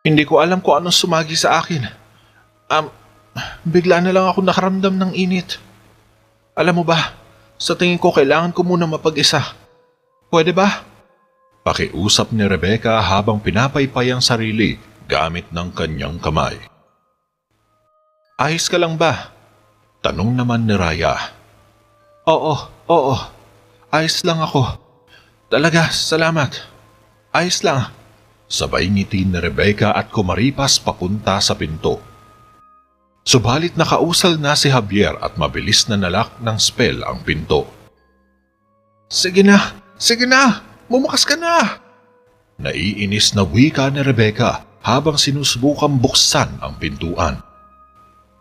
Hindi ko alam kung anong sumagi sa akin. Um, Bigla na lang ako nakaramdam ng init. Alam mo ba, sa tingin ko kailangan ko muna mapag-isa. Pwede ba? Pakiusap ni Rebecca habang pinapaypay ang sarili gamit ng kanyang kamay. Ayos ka lang ba? Tanong naman ni Raya. Oo. Ayos lang ako. Talaga, salamat. Ayos lang. Sabay ngiti ni Rebecca at kumaripas papunta sa pinto. Subalit nakausal na si Javier at mabilis na nalak ng spell ang pinto. Sige na, bumukas ka na! Naiinis na wika ni Rebecca habang sinusubukang buksan ang pintuan.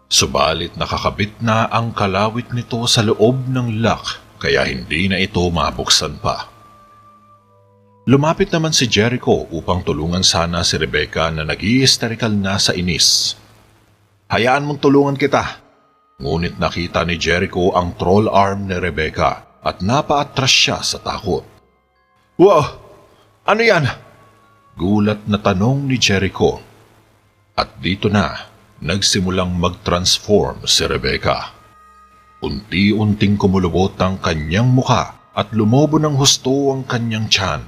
Subalit nakakabit na ang kalawit nito sa loob ng lock kaya hindi na ito mabuksan pa. Lumapit naman si Jericho upang tulungan sana si Rebecca na nag-i-hysterical na sa inis. Hayaan mong tulungan kita. Ngunit nakita ni Jericho ang troll arm ni Rebecca at napaatras siya sa takot. Wow! Ano yan? Gulat na tanong ni Jericho. At dito na, nagsimulang mag-transform si Rebecca. Unti-unting kumulubot ang kanyang muka at lumobo ng husto ang kanyang tiyan.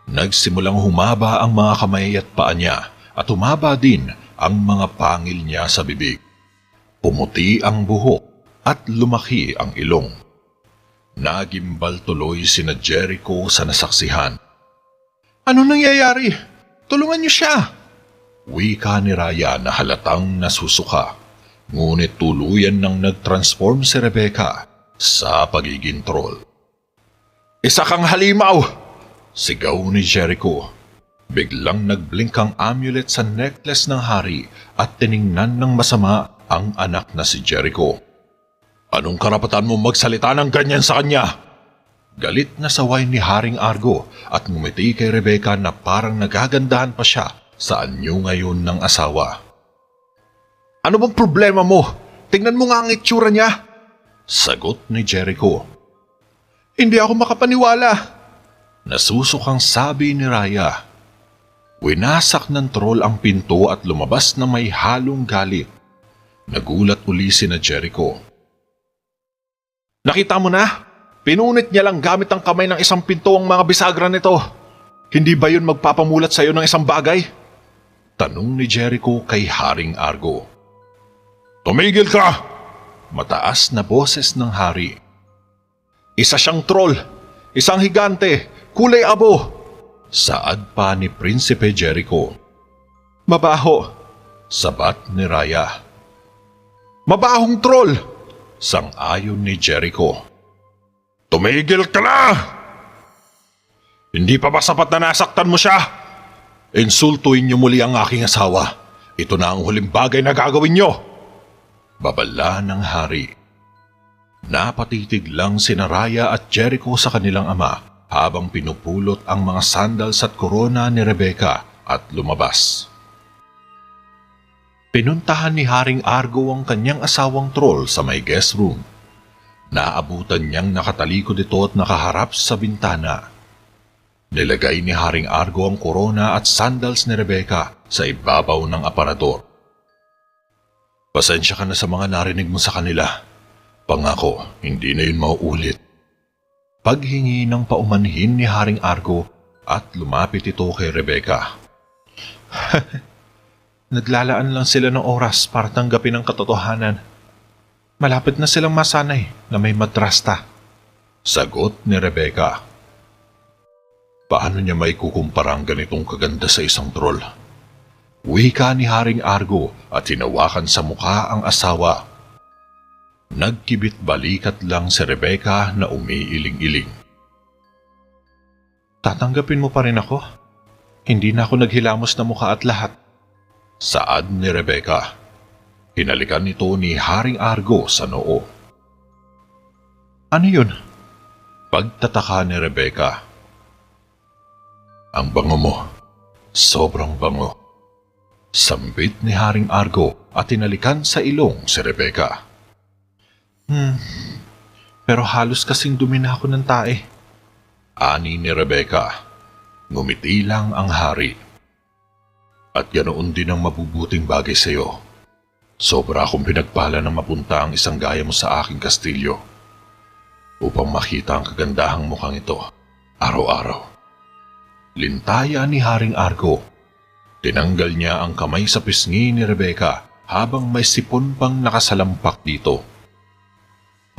Nagsimulang humaba ang mga kamay at paa niya at humaba din ang mga pangil niya sa bibig. Pumuti ang buhok at lumaki ang ilong. Nagimbal tuloy sina Jericho sa nasaksihan. Ano nangyayari? Tulungan niyo siya! Wika ni Raya na halatang nasusuka. Ngunit tuluyan nang nag-transform si Rebecca sa pagiging troll. Isa kang halimaw! Sigaw ni Jericho. Biglang nagblink ang amulet sa necklace ng hari at tiningnan ng masama ang anak na si Jericho. Anong karapatan mo magsalita ng ganyan sa kanya? Galit na saway ni Haring Argo at ngumiti kay Rebecca na parang nagagandahan pa siya sa anyo ngayon ng asawa. Ano bang problema mo? Tingnan mo nga ang itsura niya. Sagot ni Jericho. Hindi ako makapaniwala. Nasusukang sabi ni Raya. Winasak ng troll ang pinto at lumabas na may halong galit. Nagulat uli sina Jericho. Nakita mo na? Pinunit niya lang gamit ang kamay ng isang pinto ang mga bisagra nito. Hindi ba yun magpapamulat sa iyo ng isang bagay? Tanong ni Jericho kay Haring Argo. Tumigil ka! Mataas na boses ng hari. Isa siyang troll, isang higante, kulay abo. Saad pa ni Prinsipe Jericho. Mabaho, sabat ni Raya. Mabahong troll, sang-ayon ni Jericho. Tumigil ka na! Hindi pa ba sapat na nasaktan mo siya? Insultuin niyo muli ang aking asawa. Ito na ang huling bagay na gagawin niyo. Babala ng hari. Napatitig lang sina Raya at Jericho sa kanilang ama habang pinupulot ang mga sandals at korona ni Rebecca at lumabas. Pinuntahan ni Haring Argo ang kanyang asawang troll sa may guest room. Naabutan niyang nakatalikod ito at nakaharap sa bintana. Nilagay ni Haring Argo ang korona at sandals ni Rebecca sa ibabaw ng aparador. Pasensya ka na sa mga narinig mo sa kanila. Pangako, hindi na yun mauulit. Paghingi ng paumanhin ni Haring Argo at lumapit ito kay Rebecca. Naglalaan lang sila ng oras para tanggapin ang katotohanan. Malapit na silang masanay na may madrasta. Sagot ni Rebecca. Paano niya may kukumpara ang ganitong kaganda sa isang troll? Wika ni Haring Argo at hinawakan sa mukha ang asawa. Nagkibit balikat lang si Rebecca na umiiling-iling. Tatanggapin mo pa rin ako? Hindi na ako naghilamos na mukha at lahat. Saad ni Rebecca. Hinalikan nito ni Haring Argo sa noo. Ano yun? Pagtataka ni Rebecca. Ang bango mo. Sobrang bango. Sambit ni Haring Argo at hinalikan sa ilong si Rebecca. Pero halos kasing dumi na ako ng tae. Ani ni Rebecca. Ngumiti lang ang hari. At ganoon din ang mabubuting bagay sa iyo. Sobra akong pinagpala ng mapunta ang isang gaya mo sa aking kastilyo upang makita ang kagandahang mukhang ito araw-araw. Lintaya ni Haring Argo. Tinanggal niya ang kamay sa pisngi ni Rebecca habang may sipon pang nakasalampak dito.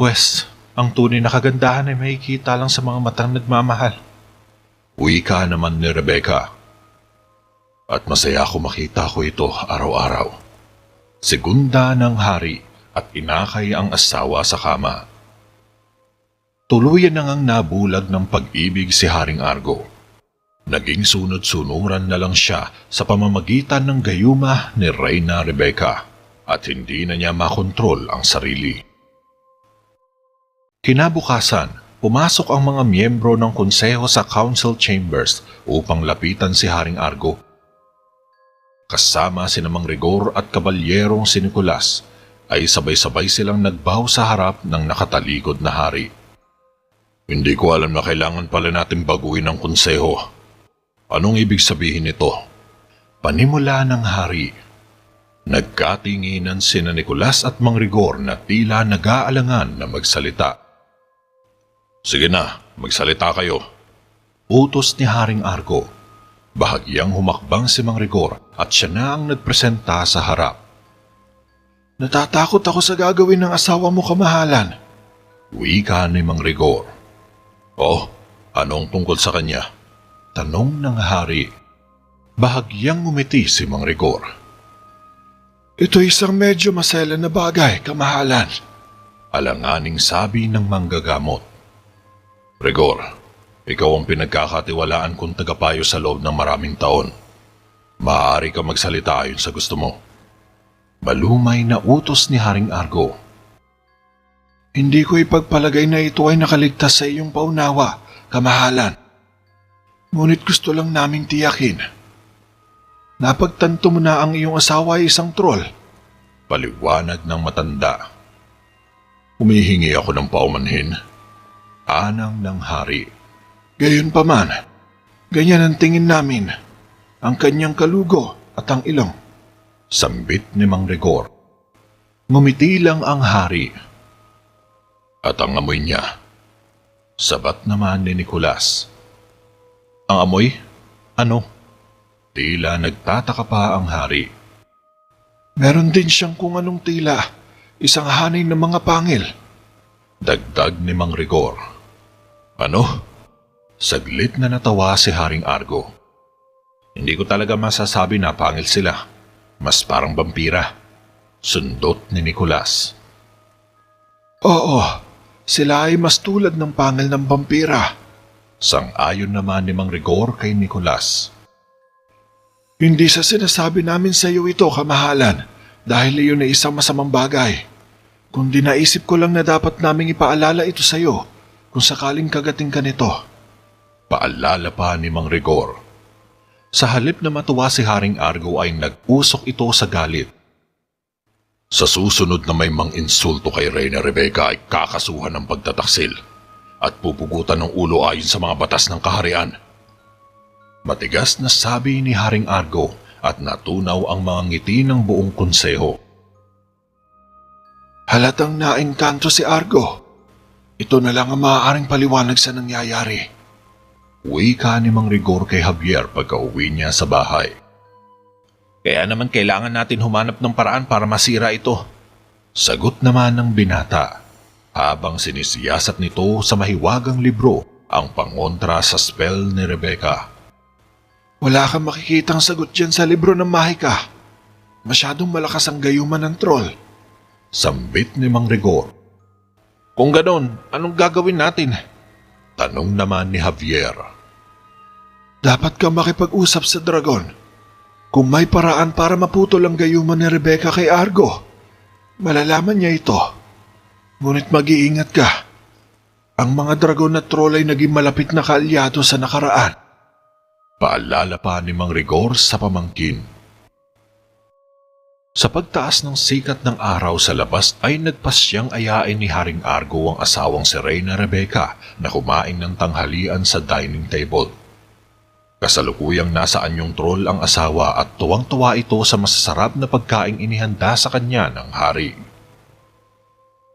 Pwes, ang tunay na kagandahan ay makikita lang sa mga matang nagmamahal. Wika naman ni Rebecca. At masaya ako makita ko ito araw-araw. Segunda ng hari at inakay ang asawa sa kama. Tuluyan na ngang nabulag ng pag-ibig si Haring Argo. Naging sunod-sunuran na lang siya sa pamamagitan ng gayuma ni Reyna Rebecca at hindi na niya makontrol ang sarili. Kinabukasan, pumasok ang mga miyembro ng konseho sa council chambers upang lapitan si Haring Argo. Kasama si Mang Rigor at kabalyerong si Nicolas ay sabay-sabay silang nagbaw sa harap ng nakatalikod na hari. Hindi ko alam na kailangan pala natin baguhin ang konseho. Anong ibig sabihin nito? Panimula ng hari. Nagkatinginan sina Nicolas at Mang Rigor na tila nag-aalangan na magsalita. Sige na, magsalita kayo. Utos ni Haring Argo. Bahagyang humakbang si Mang Rigor at siya na ang nagpresenta sa harap. Natatakot ako sa gagawin ng asawa mo, kamahalan. Wika ni Mang Rigor. Oh, anong tungkol sa kanya? Tanong ng hari. Bahagyang ngumiti si Mang Rigor. Ito isang medyo masela na bagay, kamahalan. Alanganing sabi ng manggagamot. Rigor, ikaw ang pinagkakatiwalaan kong tagapayo sa loob ng maraming taon. Maaari ka magsalita ayon sa gusto mo. Malumay na utos ni Haring Argo. Hindi ko ipagpalagay na ito ay nakaligtas sa iyong paunawa, kamahalan. Ngunit gusto lang naming tiyakin. Napagtanto mo na ang iyong asawa ay isang troll. Paliwanag ng matanda. Humihingi ako ng paumanhin. Anang ng hari. Gayunpaman, ganyan ang tingin namin. Ang kanyang kalugo at ang ilong. Sambit ni Mang Rigor. Ngumiti lang ang hari. At ang amoy niya. Sabat naman ni Nicolas. Ang amoy? Ano? Tila nagtataka pa ang hari. Meron din siyang kung anong tila. Isang hanay ng mga pangil. Dagdag ni Mang Rigor. Ano? Saglit na natawa si Haring Argo. Hindi ko talaga masasabi na pangil sila. Mas parang vampira. Sundot ni Nicolas. Oo, sila ay mas tulad ng pangil ng vampira. Sang-ayon naman ni Mang Rigor kay Nicolas. Hindi sa sinasabi namin sa iyo ito, kamahalan, dahil iyon ay isang masamang bagay. Kundi naisip ko lang na dapat naming ipaalala ito sa iyo kung sakaling kagating ka nito. Paalala pa ni Mang Rigor. Sa halip na matuwa si Haring Argo ay nag-usok ito sa galit. Sa susunod na may mang-insulto kay Reyna Rebecca ay kakasuhan ng pagtataksil at pupugutan ng ulo ayon sa mga batas ng kaharian. Matigas na sabi ni Haring Argo at natunaw ang mga ngiti ng buong konseho. Halatang naengkanto si Argo. Ito na lang ang maaaring paliwanag sa nangyayari. Wika ni Mang Rigor kay Javier pagka-uwi niya sa bahay. Kaya naman kailangan natin humanap ng paraan para masira ito. Sagot naman ng binata habang sinisiyasat nito sa mahiwagang libro ang pangontra sa spell ni Rebecca. Wala kang makikitang sagot dyan sa libro ng Mahika. Masyadong malakas ang gayuman ng troll. Sambit ni Mang Rigor. Kung ganon, anong gagawin natin? Tanong naman ni Javier. Dapat ka makipag-usap sa dragon. Kung may paraan para maputol ang gayuman ni Rebecca kay Argo, malalaman niya ito. Ngunit mag-iingat ka. Ang mga dragon at troll ay naging malapit na kaalyado sa nakaraan. Paalala pa ni Mang Rigor sa pamangkin. Sa pagtaas ng sikat ng araw sa labas ay nagpasyang ayain ni Haring Argo ang asawang si Reyna Rebecca na kumain ng tanghalian sa dining table. Kasalukuyang nasa anyong troll ang asawa at tuwang-tuwa ito sa masasarap na pagkaing inihanda sa kanya ng hari.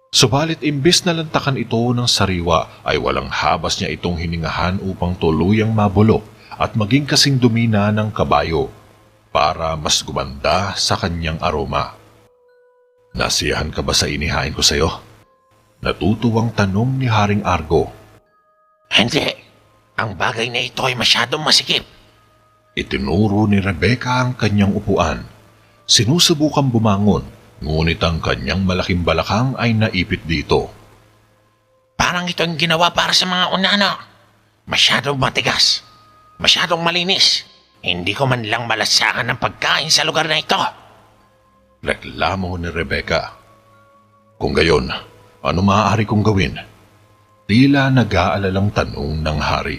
Subalit imbes na lantakan ito ng sariwa ay walang habas niya itong hiningahan upang tuluyang mabulok at maging kasing dumina ng kabayo para mas gumanda sa kanyang aroma. Nasiyahan ka ba sa inihain ko sa'yo? Natutuwang tanong ni Haring Argo. Hindi. Ang bagay na ito ay masyadong masikip. Itinuro ni Rebecca ang kanyang upuan. Sinusubukan bumangon, ngunit ang kanyang malaking balakang ay naipit dito. Parang ito ang ginawa para sa mga unano. Masyadong matigas. Masyadong malinis. Hindi ko man lang malasahan ng pagkain sa lugar na ito. Reklamo ni Rebecca. Kung gayon, ano maaari kong gawin? Tila nag-aalalang tanong ng hari.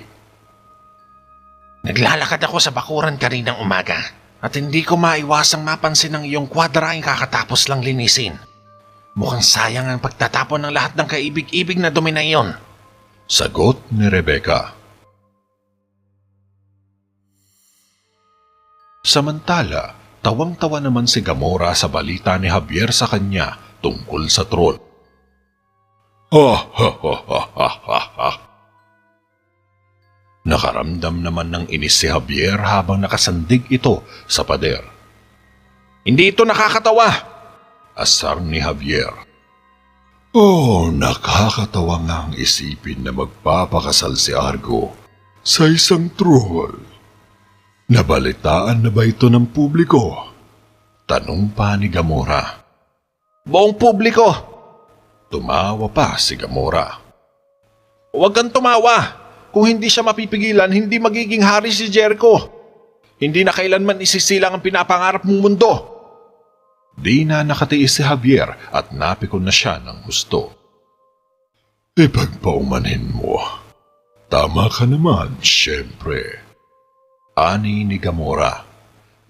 Naglalakad ako sa bakuran kaninang umaga at hindi ko maiwasang mapansin ang iyong kwadra ay kakatapos lang linisin. Mukhang sayang ang pagtatapon ng lahat ng kaibig-ibig na dumi na iyon. Sagot ni Rebecca. Samantala, tawang-tawa naman si Gamora sa balita ni Javier sa kanya tungkol sa troll. Nakaramdam naman ng inis si Javier habang nakasandig ito sa pader. Hindi ito nakakatawa! Asar ni Javier. Oh, nakakatawa nga ang isipin na magpapakasal si Argo sa isang troll. Nabalitaan na ba ito ng publiko? Tanong pa ni Gamora. Buong publiko! Tumawa pa si Gamora. Huwag kang tumawa! Kung hindi siya mapipigilan, hindi magiging hari si Jericho. Hindi na kailanman isisilang ang pinapangarap mong mundo. Di na nakatiis si Javier at napikon na siya ng gusto. Ipagpaumanhin mo. Tama ka naman, syempre. Ani ni Gamora.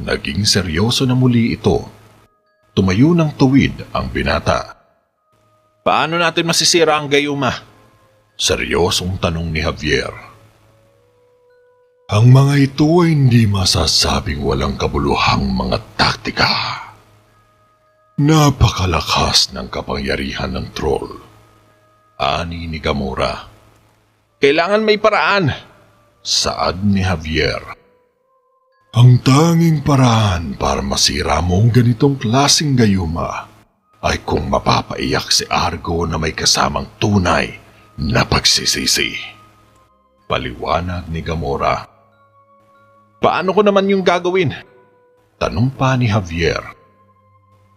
Naging seryoso na muli ito. Tumayo ng tuwid ang binata. Paano natin masisira ang gayuma? Seryosong tanong ni Javier. Ang mga ito ay hindi masasabing walang kabuluhang mga taktika. Napakalakas ng kapangyarihan ng troll. Ani ni Gamora. Kailangan may paraan. Saad ni Javier. Ang tanging paraan para masira mo ang ganitong klaseng gayuma ay kung mapapaiyak si Argo na may kasamang tunay na pagsisisi. Paliwanag ni Gamora. Paano ko naman yung gagawin? Tanong pa ni Javier.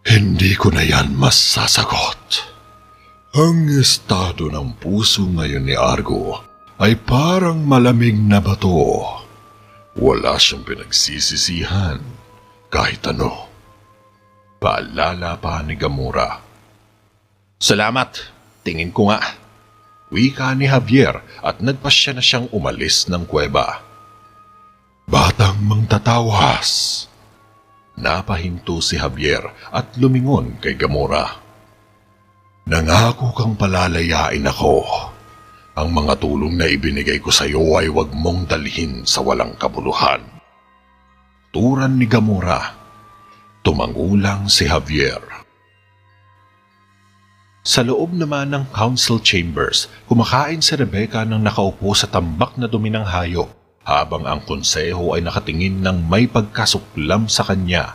Hindi ko na yan masasagot. Ang estado ng puso ngayon ni Argo ay parang malamig na bato. Wala siyang pinagsisisihan kahit ano. Paalala pa ni Gamora. Salamat. Tingin ko nga. Wika ni Javier at nagpasya na siyang umalis ng kuweba. Batang mangtatawas. Napahinto si Javier at lumingon kay Gamora. Nangako kang palalayain ako. Ang mga tulong na ibinigay ko sa iyo ay huwag mong dalhin sa walang kabuluhan. Turan ni Gamora. Tumangulang si Javier. Sa loob naman ng council chambers, kumakain si Rebecca nang nakaupo sa tambak na dumi ng hayop habang ang konseho ay nakatingin ng may pagkasuklam sa kanya.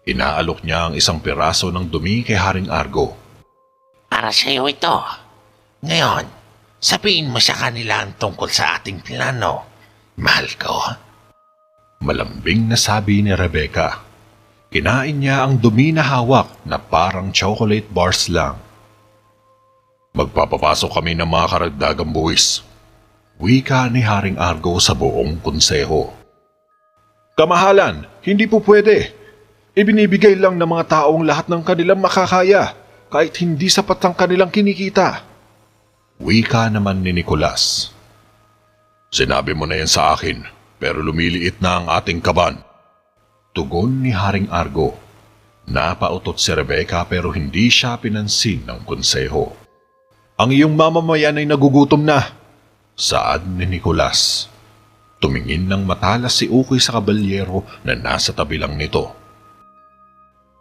Inaalok niya ang isang piraso ng dumi kay Haring Argo. Para sa iyo ito. Ngayon, sabihin mo sa kanila ang tungkol sa ating plano. Mahal ko. Malambing na sabi ni Rebecca. Kinain niya ang dumi na hawak na parang chocolate bars lang. Magpapapasok kami ng mga karagdagang buwis. Wika ni Haring Argo sa buong konseho. Kamahalan, hindi po pwede. Ibinibigay lang ng mga taong lahat ng kanilang makakaya kahit hindi sapat ang kanilang kinikita. Wika naman ni Nicolas. Sinabi mo na yan sa akin pero lumiliit na ang ating kaban. Tugon ni Haring Argo. Napautot si Rebecca pero hindi siya pinansin ng konseho. Ang iyong mamamayan ay nagugutom na. Saad ni Nicolas. Tumingin ng matalas si Ukoy sa kabalyero na nasa tabi lang nito.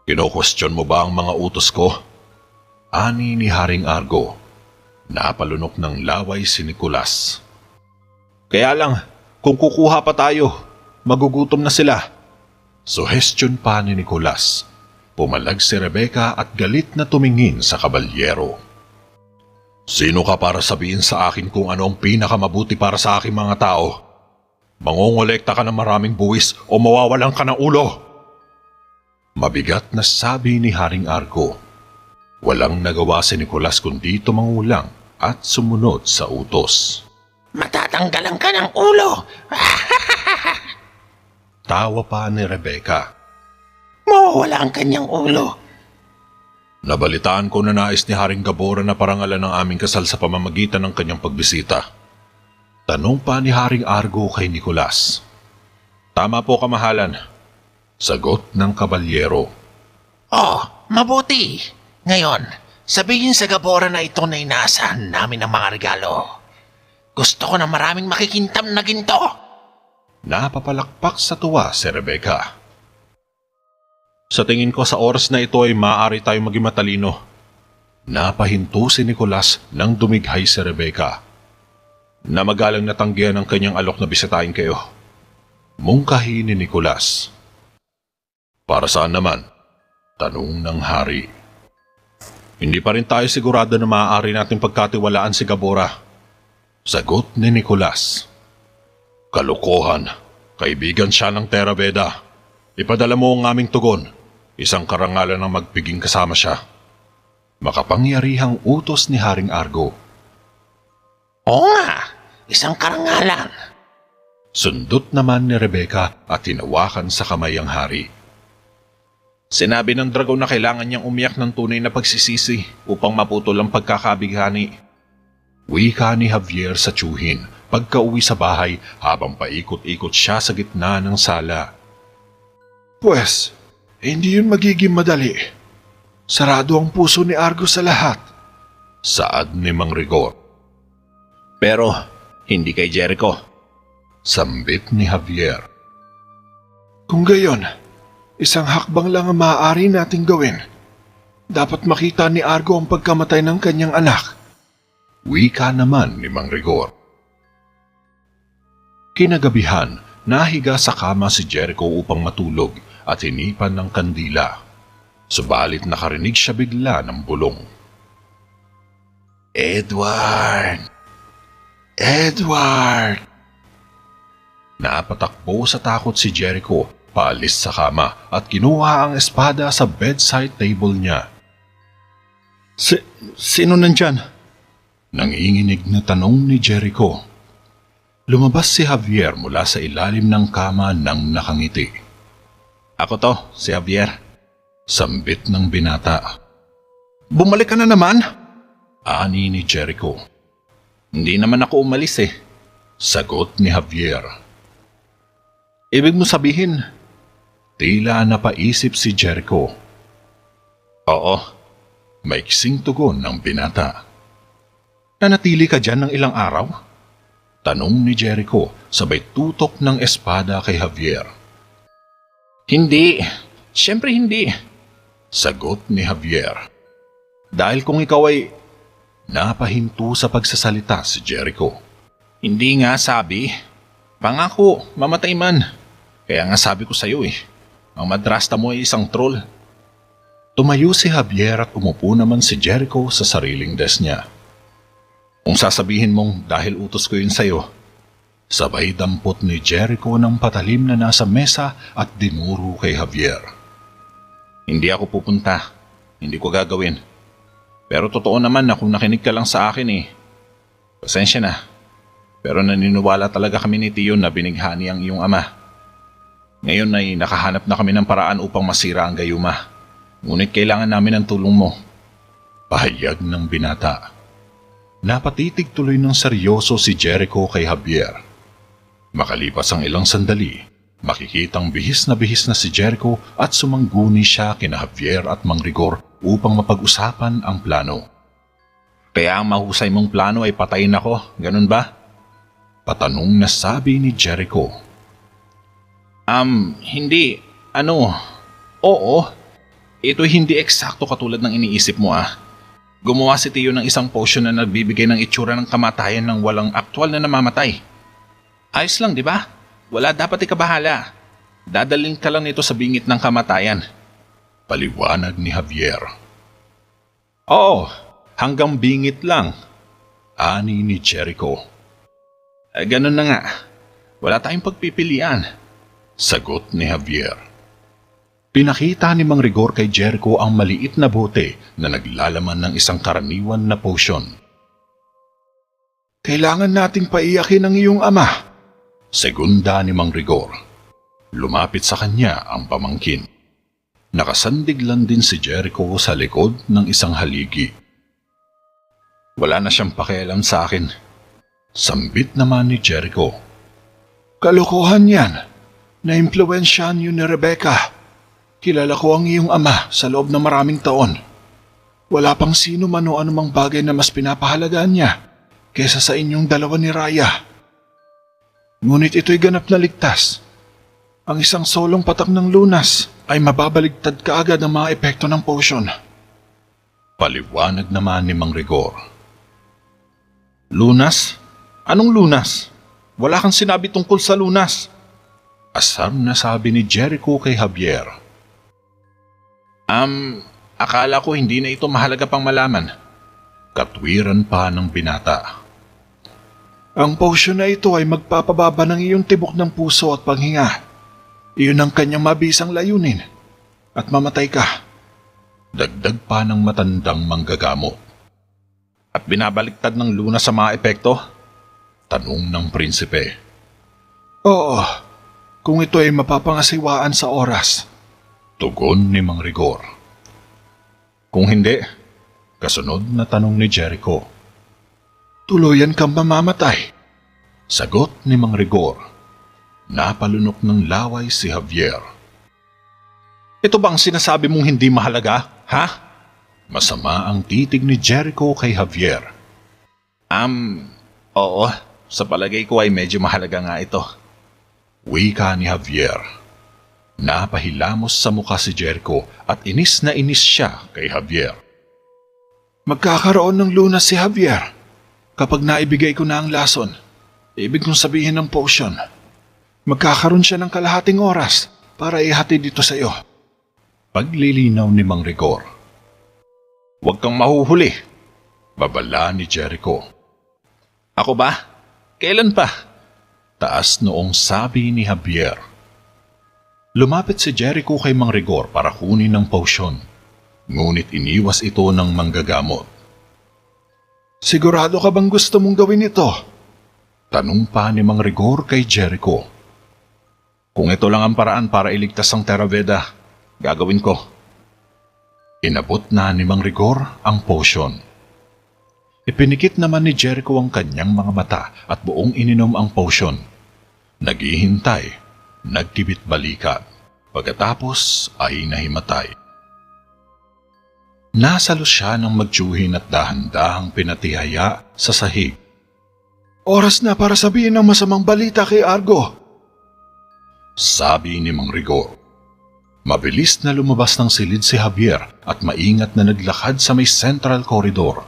Kino-question mo ba ang mga utos ko? Ani ni Haring Argo. Napalunok ng laway si Nicolas. Kaya lang, kung kukuha pa tayo, magugutom na sila. Suhestyon pa ni Nicolas. Pumalag si Rebecca at galit na tumingin sa kabalyero. Sino ka para sabihin sa akin kung ano ang pinakamabuti para sa aking mga tao? Mangongolekta ka ng maraming buwis o mawawalan ka ng ulo? Mabigat na sabi ni Haring Argo. Walang nagawa si Nicolas kundi tumangulang at sumunod sa utos. Matatanggalan ka ng ulo! Tawa pa ni Rebecca. Mawawala ang kanyang ulo. Nabalitaan ko na nais ni Haring Gabora na parangalan ng aming kasal sa pamamagitan ng kanyang pagbisita. Tanong pa ni Haring Argo kay Nicolas. Tama po, kamahalan. Sagot ng kabalyero. Oh, mabuti. Ngayon, sabihin sa Gabora na ito na inaasahan namin ang mga regalo. Gusto ko na maraming makikintam na ginto. Napapalakpak sa tuwa si Rebecca. Sa tingin ko sa oras na ito ay maaari tayong maging matalino. Napahinto si Nicolas nang dumighay si Rebecca. Na magalang natanggihan ang kanyang alok na bisitahin kayo. Mungkahi ni Nicolas. Para saan naman? Tanong ng hari. Hindi pa rin tayo sigurado na maaari nating pagkatiwalaan si Gabora. Sagot ni Nicolas. Kalokohan. Kaibigan siya ng Theraveda. Ipadala mo ang aming tugon. Isang karangalan ang magpiging kasama siya. Makapangyarihang utos ni Haring Argo. Oo nga, isang karangalan. Sundot naman ni Rebecca at tinawakan sa kamay ang hari. Sinabi ng dragon na kailangan niyang umiyak ng tunay na pagsisisi upang maputol ang pagkakabighani. Wika ni Javier sa tiyuhin pagka-uwi sa bahay habang paikot-ikot siya sa gitna ng sala. Pwes, hindi yun magiging madali. Sarado ang puso ni Argo sa lahat. Saad ni Mang Rigor. Pero, hindi kay Jericho. Sambit ni Javier. Kung gayon, isang hakbang lang ang maaari nating gawin. Dapat makita ni Argo ang pagkamatay ng kanyang anak. Wika naman ni Mang Rigor. Kinagabihan, nahiga sa kama si Jericho upang matulog at hinipan ng kandila. Subalit nakarinig siya bigla ng bulong. Edward! Edward! Napatakbo sa takot si Jericho, paalis sa kama at kinuha ang espada sa bedside table niya. Sino nandyan? Nanginginig na tanong ni Jericho. Lumabas si Javier mula sa ilalim ng kama nang nakangiti. Ako to, si Javier. Sambit ng binata. Bumalik ka na naman? Ani ni Jericho. Hindi naman ako umalis eh. Sagot ni Javier. Ibig mo sabihin, tila napaisip si Jericho. Oo, maiksing tugon ng binata. Nanatili ka dyan ng ilang araw? Tanong ni Jericho sabay tutok ng espada kay Javier. Hindi. Siyempre hindi. Sagot ni Javier. Dahil kung ikaw ay... Napahinto sa pagsasalita si Jericho. Hindi nga sabi. Pangako, mamatay man. Kaya nga sabi ko sa'yo eh. Ang madrasta mo ay isang troll. Tumayo si Javier at umupo naman si Jericho sa sariling desk niya. Kung sasabihin mong dahil utos ko yun sa'yo, sabay dampot ni Jericho ng patalim na nasa mesa at dinuro kay Javier. Hindi ako pupunta. Hindi ko gagawin. Pero totoo naman na kung nakinig ka lang sa akin eh. Pasensya na. Pero naniniwala talaga kami ni Tiyo na binighani ang iyong ama. Ngayon ay nakahanap na kami ng paraan upang masira ang gayuma. Ngunit kailangan namin ng tulong mo. Pahayag ng binata. Napatitig tuloy ng seryoso si Jericho kay Javier. Makalipas ang ilang sandali, makikitang bihis na si Jericho at sumangguni siya kina Javier at Mang Rigor upang mapag-usapan ang plano. Kaya ang mahusay mong plano ay patayin ako, ganun ba? Patanong na sabi ni Jericho. Hindi. Oo. Ito'y hindi eksakto katulad ng iniisip mo Gumawa si Tio ng isang potion na nagbibigay ng itsura ng kamatayan ng walang aktwal na namamatay. Ayos lang, di ba? Wala dapat ikabahala. Dadaling ka lang nito sa bingit ng kamatayan. Paliwanag ni Javier. Oo, hanggang bingit lang. Ani ni Jericho. Ganun na nga. Wala tayong pagpipilian. Sagot ni Javier. Pinakita ni Mang Rigor kay Jericho ang maliit na bote na naglalaman ng isang karaniwan na potion. Kailangan nating paiyakin ang iyong ama. Segunda ni Mang Rigor. Lumapit sa kanya ang pamangkin. Nakasandig lang din si Jericho sa likod ng isang haligi. Wala na siyang pakialam sa akin. Sambit naman ni Jericho. Kalokohan yan. Na-impluwensyahan yun ni Rebecca. Kilala ko ang iyong ama sa loob ng maraming taon. Wala pang sino man o anumang bagay na mas pinapahalagaan niya kesa sa inyong dalawa ni Raya. Ngunit ito'y ganap na ligtas. Ang isang solong patak ng lunas ay mababaligtad kaagad ang mga epekto ng potion. Paliwanag naman ni Mang Rigor. Lunas? Anong lunas? Wala kang sinabi tungkol sa lunas. Asam na sabi ni Jericho kay Javier. Akala ko hindi na ito mahalaga pang malaman. Katwiran pa ng binata. Ang potion na ito ay magpapababa ng iyong tibok ng puso at panghinga. Iyon ang kanyang mabisang layunin. At mamatay ka. Dagdag pa ng matandang manggagamot. At binabaliktad ng lunas sa mga epekto? Tanong ng prinsipe. Oo, kung ito ay mapapangasiwaan sa oras. Tugon ni Mang Rigor. Kung hindi, kasunod na tanong ni Jericho. Tuluyan kang mamamatay. Sagot ni Mang Rigor. Napalunok ng laway si Javier. Ito bang sinasabi mong hindi mahalaga, ha? Masama ang titig ni Jericho kay Javier. Oo. Sa palagay ko ay medyo mahalaga nga ito. Wika ni Javier. Napahilamos sa mukha si Jericho at inis na inis siya kay Javier. Magkakaroon ng lunas si Javier kapag naibigay ko na ang lason. Ibig kong sabihin ng potion. Magkakaroon siya ng kalahating oras para ihatid dito sa iyo. Paglilinaw ni Mang Rigor. Huwag kang mahuhuli. Babala ni Jericho. Ako ba? Kailan pa? Taas noong sabi ni Javier. Lumapit si Jericho kay Mang Rigor para kunin ang potion. Ngunit iniwas ito ng manggagamot. Sigurado ka bang gusto mong gawin ito? Tanong pa ni Mang Rigor kay Jericho. Kung ito lang ang paraan para iligtas ang Theraveda, gagawin ko. Inabot na ni Mang Rigor ang potion. Ipinikit naman ni Jericho ang kanyang mga mata at buong ininom ang potion. Naghihintay. Nagkibit balikat, pagkatapos ay nahimatay. Nasalo siya ng magtsuhin at dahan-dahang pinatihaya sa sahig. Oras na para sabihin ang masamang balita kay Argo. Sabi ni Mang Rigor. Mabilis na lumabas ng silid si Javier at maingat na naglakad sa may central corridor.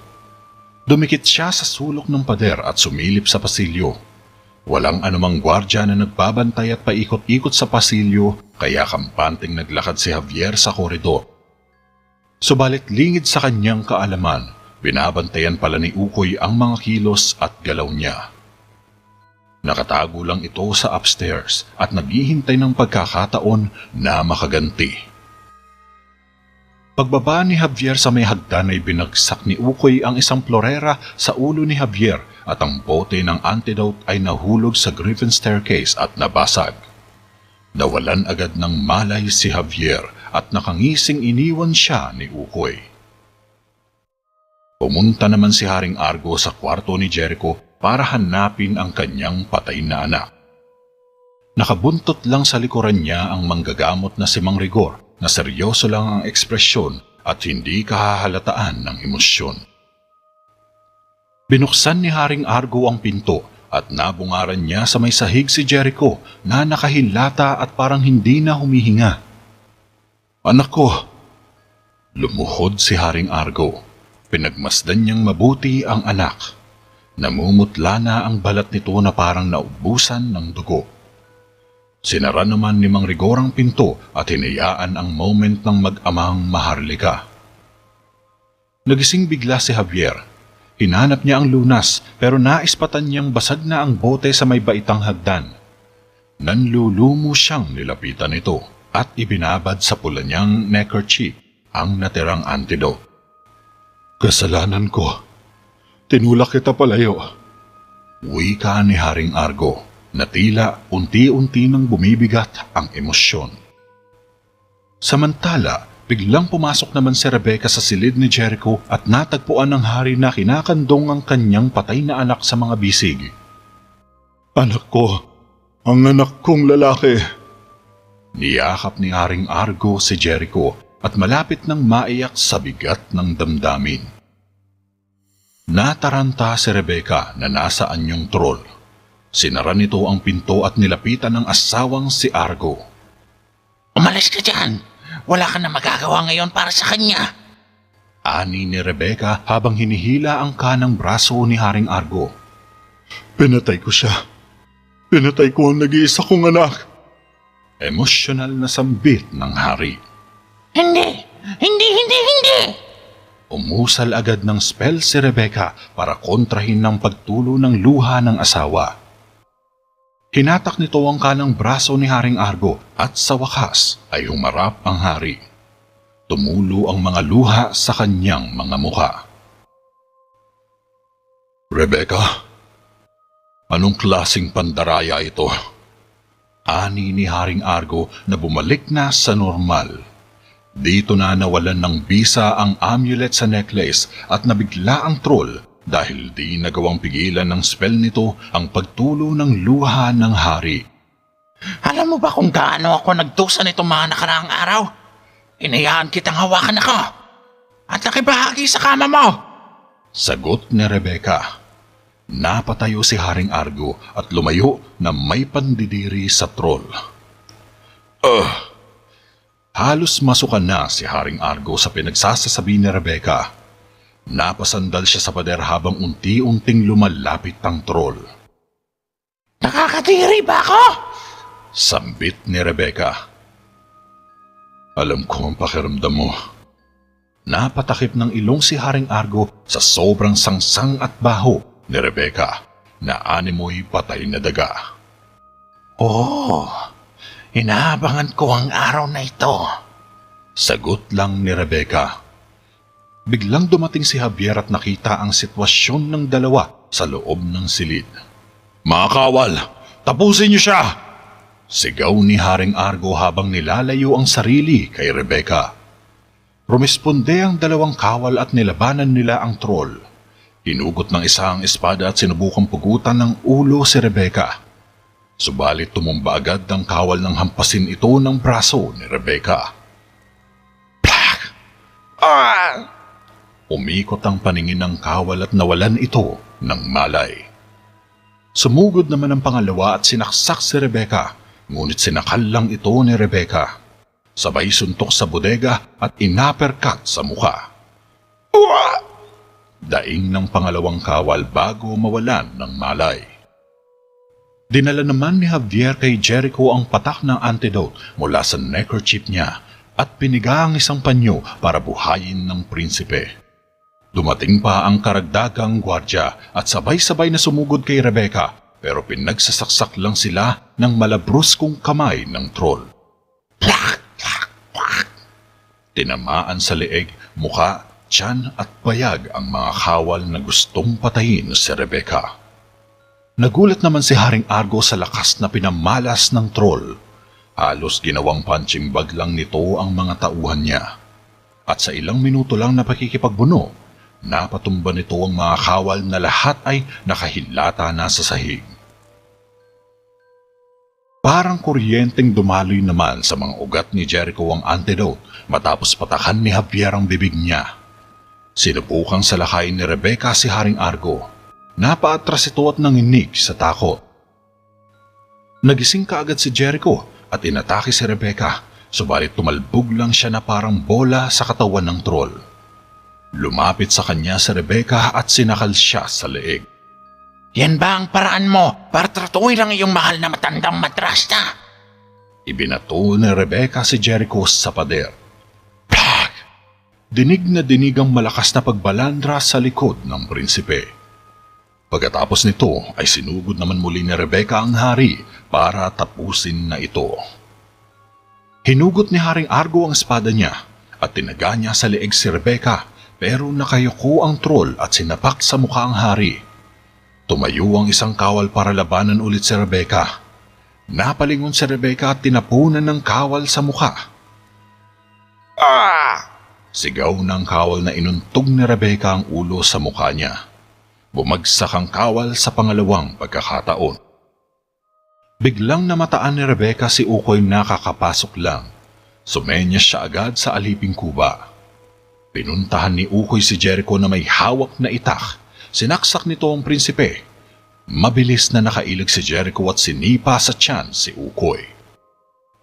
Dumikit siya sa sulok ng pader at sumilip sa pasilyo. Walang anumang gwardya na nagbabantay at paikot-ikot sa pasilyo kaya kampanteng naglakad si Javier sa koridor. Subalit lingid sa kanyang kaalaman, binabantayan pala ni Ukoy ang mga kilos at galaw niya. Nakatago lang ito sa upstairs at naghihintay ng pagkakataon na makaganti. Pagbaba ni Javier sa may hagdan ay binagsak ni Ukoy ang isang florera sa ulo ni Javier at ang bote ng antidote ay nahulog sa Griffin staircase at nabasag. Nawalan agad ng malay si Javier at nakangising iniwan siya ni Ukoy. Pumunta naman si Haring Argo sa kwarto ni Jericho para hanapin ang kanyang patay na anak. Nakabuntot lang sa likuran niya ang manggagamot na si Mang Rigor na seryoso lang ang ekspresyon at hindi kahahalataan ng emosyon. Binuksan ni Haring Argo ang pinto at nabungaran niya sa may sahig si Jericho na nakahilata at parang hindi na humihinga. "Anak ko!" Lumuhod si Haring Argo. Pinagmasdan niyang mabuti ang anak. Namumutla na ang balat nito na parang naubusan ng dugo. Sinara naman ni Mang Rigor ang pinto at hinayaan ang moment ng mag-amang maharlika. Nagising bigla si Javier. Hinanap niya ang lunas pero naispatan niyang basag na ang bote sa may baitang hagdan. Nanlulumo siyang nilapitan nito at ibinabad sa pula niyang neckerchief ang natirang antidote. "Kasalanan ko. Tinulak kita palayo." Wika ni Haring Argo na tila unti-unti nang bumibigat ang emosyon. Samantala, biglang pumasok naman si Rebecca sa silid ni Jericho at natagpuan ng hari na kinakandong ang kanyang patay na anak sa mga bisig. "Anak ko, ang anak kong lalaki." Niyakap ni Haring Argo si Jericho at malapit nang maiyak sa bigat ng damdamin. Nataranta si Rebecca na nasa anyong troll. Sinara nito ang pinto at nilapitan ng asawang si Argo. "Umalis ka dyan! Wala ka na magagawa ngayon para sa kanya!" Ani ni Rebecca habang hinihila ang kanang braso ni Haring Argo. "Pinatay ko siya. Pinatay ko ang nag-iisa kong anak." Emosyonal na sambit ng hari. Hindi! Umusal agad ng spell si Rebecca para kontrahin ng pagtulo ng luha ng asawa. Hinatak nito ang kanang braso ni Haring Argo at sa wakas ay humarap ang hari. Tumulo ang mga luha sa kanyang mga mukha. "Rebecca, anong klaseng pandaraya ito?" Ani ni Haring Argo na bumalik na sa normal. Dito na nawalan ng bisa ang amulet sa necklace at nabigla ang troll dahil di nagawang pigilan ng spell nito ang pagtulo ng luha ng hari. Alam mo ba kung gaano ako nagdusa nitong mga nakaraang araw? Inayaan kitang hawakan ako at nakibahagi sa kama mo. Sagot ni Rebecca. Napatayo si Haring Argo at lumayo na may pandidiri sa troll. Halos masukan na si Haring Argo sa pinagsasasabi ni Rebecca. Napasandal siya sa pader habang unti-unting lumalapit ang troll. "Nakakadiri ba ako?" Sambit ni Rebecca. "Alam ko ang pakiramdam mo." Napatakip ng ilong si Haring Argo sa sobrang sangsang at baho ni Rebecca na animoy patay na daga. Inaabangan ko ang araw na ito. Sagot lang ni Rebecca. Biglang dumating si Javier at nakita ang sitwasyon ng dalawa sa loob ng silid. "Mga kawal, tapusin niyo siya!" Sigaw ni Haring Argo habang nilalayo ang sarili kay Rebecca. Rumisponde ang dalawang kawal at nilabanan nila ang troll. Hinugot ng isa ang espada at sinubukang pugutan ng ulo si Rebecca. Subalit tumumba agad ang kawal ng hampasin ito ng braso ni Rebecca. Plak! Umikot ang paningin ng kawal at nawalan ito ng malay. Sumugod naman ang pangalawa at sinaksak si Rebecca, ngunit sinakal lang ito ni Rebecca. Sabay suntok sa bodega at inapercut sa mukha. Daing ng pangalawang kawal bago mawalan ng malay. Dinala naman ni Javier kay Jericho ang patak ng antidote mula sa neckerchief niya at piniga ang isang panyo para buhayin ng prinsipe. Dumating pa ang karagdagang gwardya at sabay-sabay na sumugod kay Rebecca pero pinagsasaksak lang sila ng malabruskong kamay ng troll. Tinamaan sa leeg, mukha, tiyan at bayag ang mga kawal na gustong patayin si Rebecca. Nagulat naman si Haring Argo sa lakas na pinamalas ng troll. Halos ginawang punching bag lang nito ang mga tauhan niya. At sa ilang minuto lang na pakikipagbuno, napatumba nito ang mga kawal na lahat ay nakahilata na sa sahig. Parang kuryenteng dumaloy naman sa mga ugat ni Jericho ang antidote matapos patakan ni Javier ang bibig niya. Sinubukang salakayin ni Rebecca si Haring Argo. Napaatras ito at nanginig sa takot. Nagising kaagad si Jericho at inatake si Rebecca, subalit tumalbog lang siya na parang bola sa katawan ng troll. Lumapit sa kanya si Rebecca at sinakal siya sa leeg. Yan ba ang paraan mo para tratuhin ang iyong mahal na matandang madrasta? Ibinato ni Rebecca si Jericho sa pader. Plag! Dinig na dinig ang malakas na pagbalandra sa likod ng prinsipe. Pagkatapos nito ay sinugod naman muli ni Rebecca ang hari para tapusin na ito. Hinugot ni Haring Argo ang espada niya at tinaga niya sa leeg si Rebecca, pero nakayuko ang troll at sinapak sa mukha ang hari. Tumayo ang isang kawal para labanan ulit si Rebecca. Napalingon si Rebecca at tinapunan ng kawal sa mukha. Ah! Sigaw ng kawal na inuntog ni Rebecca ang ulo sa mukha niya. Bumagsak ang kawal sa pangalawang pagkakataon. Biglang namataan ni Rebecca si Ukoy na kakapasok lang. Sumenyas siya agad sa aliping kuba. Pinuntahan ni Ukoy si Jericho na may hawak na itak. Sinaksak nito ang prinsipe. Mabilis na nakailag si Jericho at sinipa sa tiyan si Ukoy.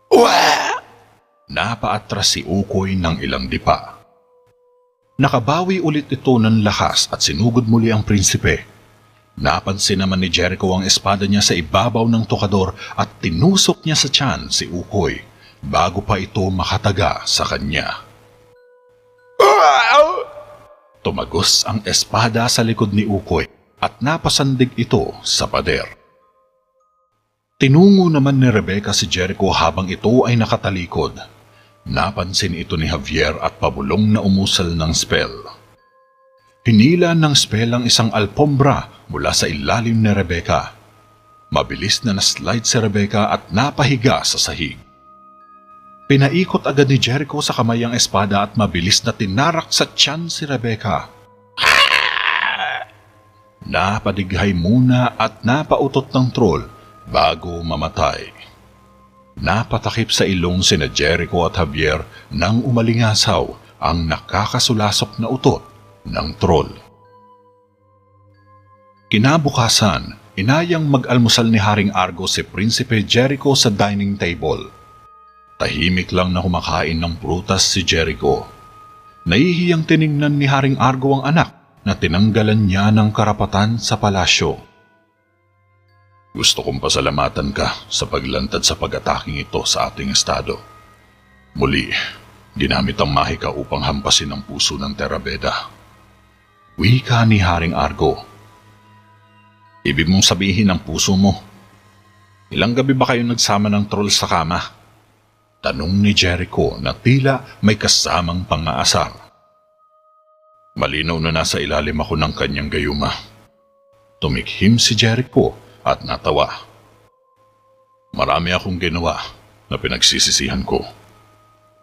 Uwa! Napaatras si Ukoy ng ilang dipa. Nakabawi ulit ito ng lakas at sinugod muli ang prinsipe. Napansin naman ni Jericho ang espada niya sa ibabaw ng tokador at tinusok niya sa tiyan si Ukoy bago pa ito makataga sa kanya. Tumagos ang espada sa likod ni Ukoy at napasandig ito sa pader. Tinungo naman ni Rebecca si Jericho habang ito ay nakatalikod. Napansin ito ni Javier at pabulong na umusal ng spell. Hinila ng spell ang isang alpombra mula sa ilalim ni Rebecca. Mabilis na naslide si Rebecca at napahiga sa sahig. Pinaikot agad ni Jericho sa kamay ang espada at mabilis na tinarak sa tiyan si Rebecca. Napadighay muna at napautot ng troll bago mamatay. Napatakip sa ilong sina Jericho at Javier nang umalingasaw ang nakakasulasok na utot ng troll. Kinabukasan, inayang mag-almusal ni Haring Argo si Prinsipe Jericho sa dining table. Tahimik lang na kumakain ng prutas si Jericho. Nahihiyang tiningnan ni Haring Argo ang anak na tinanggalan niya ng karapatan sa palasyo. Gusto kong pasalamatan ka sa paglantad sa pag-ataking ito sa ating estado. Muli, ginamit ang mahika upang hampasin ang puso ng Terabeda. Wika ni Haring Argo. Ibig mong sabihin ang puso mo. Ilang gabi ba kayo nagsama ng troll sa kama? Tanong ni Jericho na tila may kasamang pang-aasar. Malinaw na nasa ilalim ako ng kanyang gayuma. Tumikhim si Jericho at natawa. Marami akong ginawa na pinagsisisihan ko.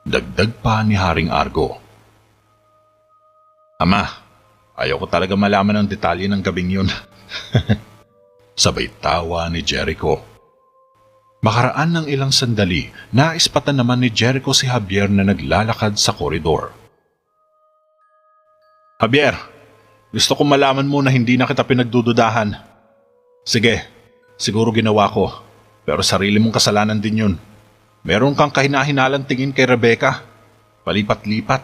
Dagdag pa ni Haring Argo. Ama, ayaw ko talaga malaman ang detalye ng gabing yun. Sabay tawa ni Jericho. Makaraan ng ilang sandali, naispatan naman ni Jericho si Javier na naglalakad sa koridor. Javier, gusto kong malaman mo na hindi na kita pinagdududahan. Sige, siguro ginawa ko, pero sarili mong kasalanan din yun. Meron kang kahinahinalang tingin kay Rebecca. Palipat-lipat,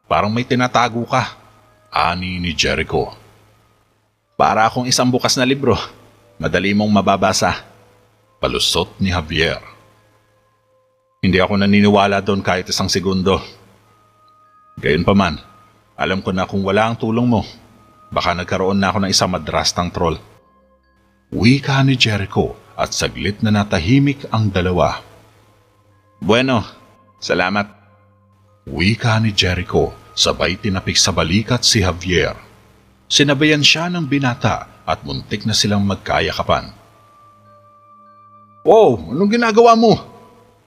parang may tinatago ka. Ani ni Jericho. Para akong isang bukas na libro. Madali mong mababasa. Palusot ni Javier. Hindi ako naniniwala doon kahit isang segundo. Gayunpaman, alam ko na kung wala ang tulong mo, baka nagkaroon na ako ng isang madrastang troll. Wika ni Jericho at saglit na natahimik ang dalawa. Bueno, salamat. Wika ni Jericho, sabay tinapik sa balikat si Javier. Sinabayan siya ng binata at muntik na silang magkayakapan. Wow, anong ginagawa mo?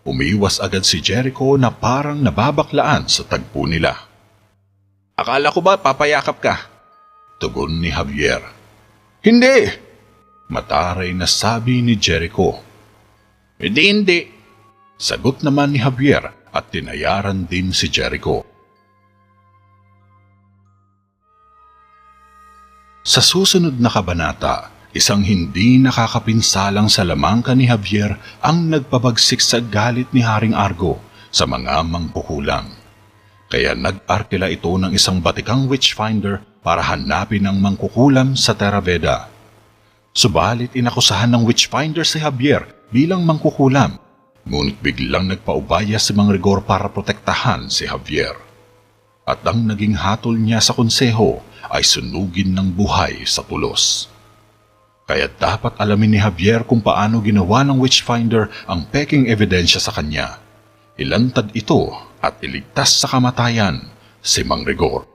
Umiwas agad si Jericho na parang nababaklaan sa tagpo nila. Akala ko ba papayakap ka? Tugon ni Javier. Hindi! Mataray na sabi ni Jericho. Hindi. Sagot naman ni Javier at tinayaran din si Jericho. Sa susunod na kabanata, isang hindi nakakapinsalang salamangka ni Javier ang nagpabagsik sa galit ni Haring Argo sa mga mangkukulam. Kaya nag-arkila ito ng isang batikang witchfinder para hanapin ang mangkukulam sa Terraveda. Subalit inakusahan ng witchfinder si Javier bilang mangkukulam, ngunit biglang nagpaubaya si Mang Rigor para protektahan si Javier. At ang naging hatol niya sa konseho ay sunugin ng buhay sa pulos. Kaya dapat alamin ni Javier kung paano ginawa ng witchfinder ang peking ebidensya sa kanya. Ilantad ito at iligtas sa kamatayan si Mang Rigor.